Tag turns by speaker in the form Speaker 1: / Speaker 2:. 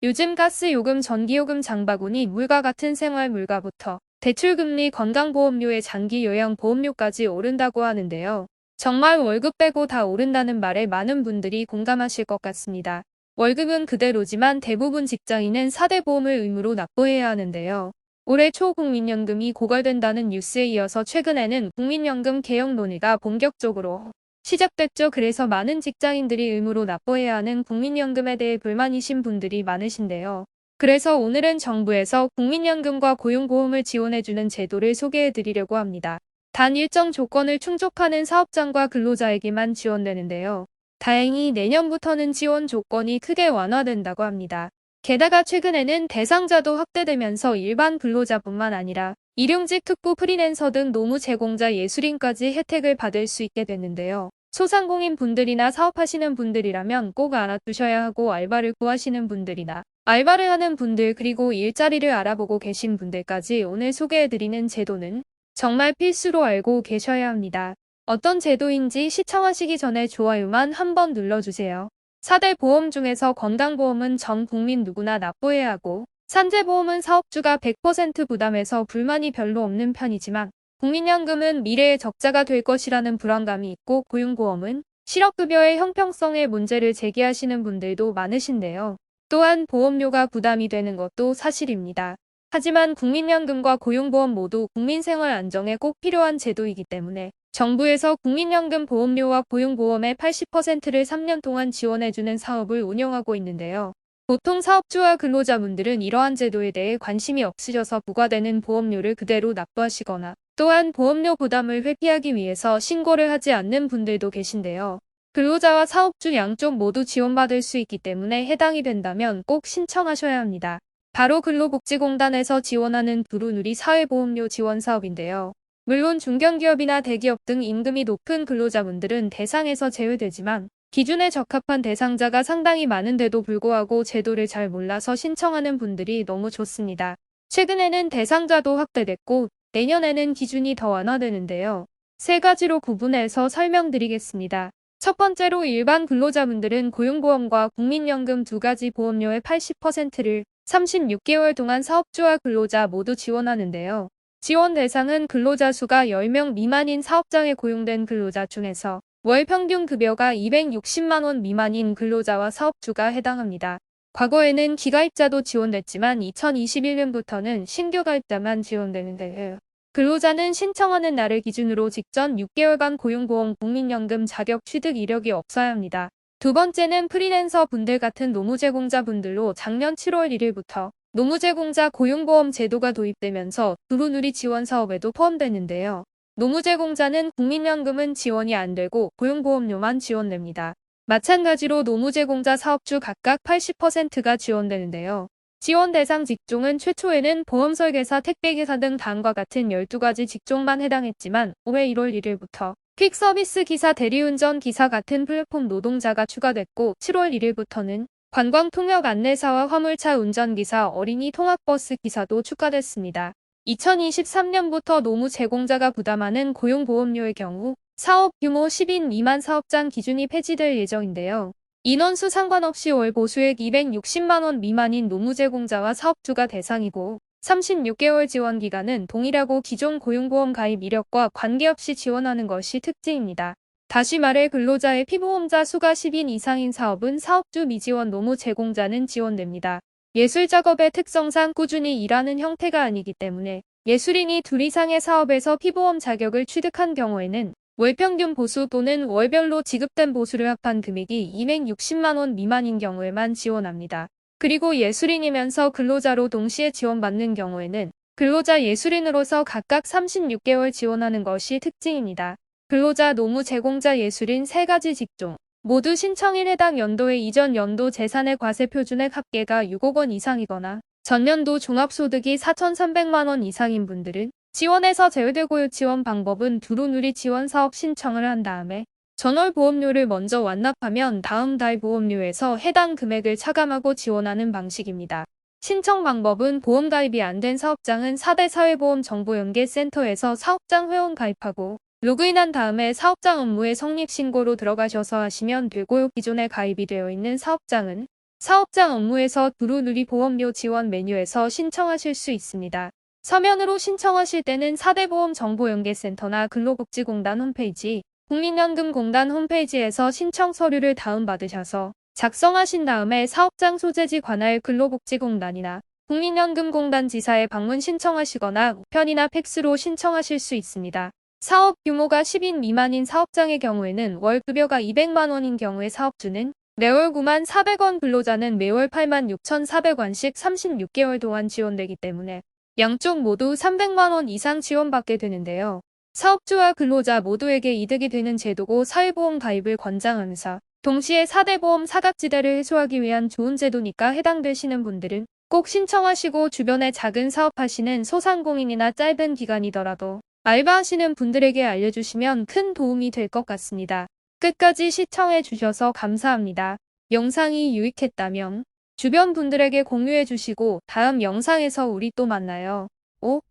Speaker 1: 요즘 가스 요금, 전기요금, 장바구니, 물과 같은 생활 물가부터 대출금리, 건강보험료에 장기 요양보험료까지 오른다고 하는데요. 정말 월급 빼고 다 오른다는 말에 많은 분들이 공감하실 것 같습니다. 월급은 그대로지만 대부분 직장인은 4대 보험을 의무로 납부해야 하는데요. 올해 초 국민연금이 고갈된다는 뉴스에 이어서 최근에는 국민연금 개혁 논의가 본격적으로 시작됐죠. 그래서 많은 직장인들이 의무로 납부해야 하는 국민연금에 대해 불만이신 분들이 많으신데요. 그래서 오늘은 정부에서 국민연금과 고용보험을 지원해주는 제도를 소개해드리려고 합니다. 단 일정 조건을 충족하는 사업장과 근로자에게만 지원되는데요. 다행히 내년부터는 지원 조건이 크게 완화된다고 합니다. 게다가 최근에는 대상자도 확대되면서 일반 근로자뿐만 아니라 일용직, 특구, 프리랜서 등 노무 제공자, 예술인까지 혜택을 받을 수 있게 됐는데요. 소상공인 분들이나 사업하시는 분들이라면 꼭 알아두셔야 하고, 알바를 구하시는 분들이나 알바를 하는 분들, 그리고 일자리를 알아보고 계신 분들까지 오늘 소개해드리는 제도는 정말 필수로 알고 계셔야 합니다. 어떤 제도인지 시청하시기 전에 좋아요만 한번 눌러주세요. 4대 보험 중에서 건강보험은 전 국민 누구나 납부해야 하고, 산재보험은 사업주가 100% 부담해서 불만이 별로 없는 편이지만, 국민연금은 미래에 적자가 될 것이라는 불안감이 있고, 고용보험은 실업급여의 형평성에 문제를 제기하시는 분들도 많으신데요. 또한 보험료가 부담이 되는 것도 사실입니다. 하지만 국민연금과 고용보험 모두 국민생활 안정에 꼭 필요한 제도이기 때문에 정부에서 국민연금 보험료와 고용보험의 80%를 3년 동안 지원해주는 사업을 운영하고 있는데요. 보통 사업주와 근로자분들은 이러한 제도에 대해 관심이 없으셔서 부과되는 보험료를 그대로 납부하시거나, 또한 보험료 부담을 회피하기 위해서 신고를 하지 않는 분들도 계신데요. 근로자와 사업주 양쪽 모두 지원받을 수 있기 때문에 해당이 된다면 꼭 신청하셔야 합니다. 바로 근로복지공단에서 지원하는 두루누리 사회보험료 지원 사업인데요. 물론 중견기업이나 대기업 등 임금이 높은 근로자분들은 대상에서 제외되지만, 기준에 적합한 대상자가 상당히 많은데도 불구하고 제도를 잘 몰라서 신청하는 분들이 너무 좋습니다. 최근에는 대상자도 확대됐고, 내년에는 기준이 더 완화되는데요. 세 가지로 구분해서 설명드리겠습니다. 첫 번째로 일반 근로자분들은 고용보험과 국민연금 두 가지 보험료의 80%를 36개월 동안 사업주와 근로자 모두 지원하는데요. 지원 대상은 근로자 수가 10명 미만인 사업장에 고용된 근로자 중에서 월 평균 급여가 260만 원 미만인 근로자와 사업주가 해당합니다. 과거에는 기가입자도 지원됐지만 2021년부터는 신규 가입자만 지원되는데요. 근로자는 신청하는 날을 기준으로 직전 6개월간 고용보험, 국민연금 자격 취득 이력이 없어야 합니다. 두 번째는 프리랜서 분들 같은 노무제공자 분들로 작년 7월 1일부터 노무제공자 고용보험 제도가 도입되면서 두루누리 지원 사업에도 포함되는데요. 노무제공자는 국민연금은 지원이 안 되고 고용보험료만 지원됩니다. 마찬가지로 노무제공자 사업주 각각 80%가 지원되는데요. 지원 대상 직종은 최초에는 보험설계사, 택배기사 등 다음과 같은 12가지 직종만 해당했지만 올해 1월 1일부터 퀵서비스 기사, 대리운전 기사 같은 플랫폼 노동자가 추가됐고, 7월 1일부터는 관광통역 안내사와 화물차 운전기사, 어린이 통학버스 기사도 추가됐습니다. 2023년부터 노무 제공자가 부담하는 고용보험료의 경우 사업 규모 10인 미만 사업장 기준이 폐지될 예정인데요. 인원수 상관없이 월 보수액 260만 원 미만인 노무제공자와 사업주가 대상이고, 36개월 지원기간은 동일하고 기존 고용보험 가입 이력과 관계없이 지원하는 것이 특징입니다. 다시 말해 근로자의 피보험자 수가 10인 이상인 사업은 사업주 미지원, 노무제공자는 지원됩니다. 예술작업의 특성상 꾸준히 일하는 형태가 아니기 때문에 예술인이 2 이상의 사업에서 피보험 자격을 취득한 경우에는 월평균 보수 또는 월별로 지급된 보수를 합한 금액이 260만 원 미만인 경우에만 지원합니다. 그리고 예술인이면서 근로자로 동시에 지원받는 경우에는 근로자, 예술인으로서 각각 36개월 지원하는 것이 특징입니다. 근로자, 노무 제공자, 예술인 세 가지 직종 모두 신청일 해당 연도의 이전 연도 재산의 과세 표준액 합계가 6억 원 이상이거나 전년도 종합소득이 4,300만 원 이상인 분들은 지원에서 제외되고요. 지원 방법은 두루누리 지원 사업 신청을 한 다음에 전월 보험료를 먼저 완납하면 다음 달 보험료에서 해당 금액을 차감하고 지원하는 방식입니다. 신청 방법은 보험 가입이 안 된 사업장은 4대 사회보험정보연계센터에서 사업장 회원 가입하고 로그인한 다음에 사업장 업무의 성립 신고로 들어가셔서 하시면 되고요. 기존에 가입이 되어 있는 사업장은 사업장 업무에서 두루누리 보험료 지원 메뉴에서 신청하실 수 있습니다. 서면으로 신청하실 때는 4대 보험정보연계센터나 근로복지공단 홈페이지, 국민연금공단 홈페이지에서 신청 서류를 다운받으셔서 작성하신 다음에 사업장 소재지 관할 근로복지공단이나 국민연금공단 지사에 방문 신청하시거나 우편이나 팩스로 신청하실 수 있습니다. 사업 규모가 10인 미만인 사업장의 경우에는 월 급여가 200만 원인 경우에 사업주는 매월 9만 400원, 근로자는 매월 8만 6,400원씩 36개월 동안 지원되기 때문에 양쪽 모두 300만 원 이상 지원받게 되는데요. 사업주와 근로자 모두에게 이득이 되는 제도고 사회보험 가입을 권장하면서 동시에 4대 보험 사각지대를 해소하기 위한 좋은 제도니까 해당되시는 분들은 꼭 신청하시고 주변에 작은 사업하시는 소상공인이나 짧은 기간이더라도 알바하시는 분들에게 알려주시면 큰 도움이 될 것 같습니다. 끝까지 시청해 주셔서 감사합니다. 영상이 유익했다면 주변 분들에게 공유해 주시고 다음 영상에서 우리 또 만나요. 5.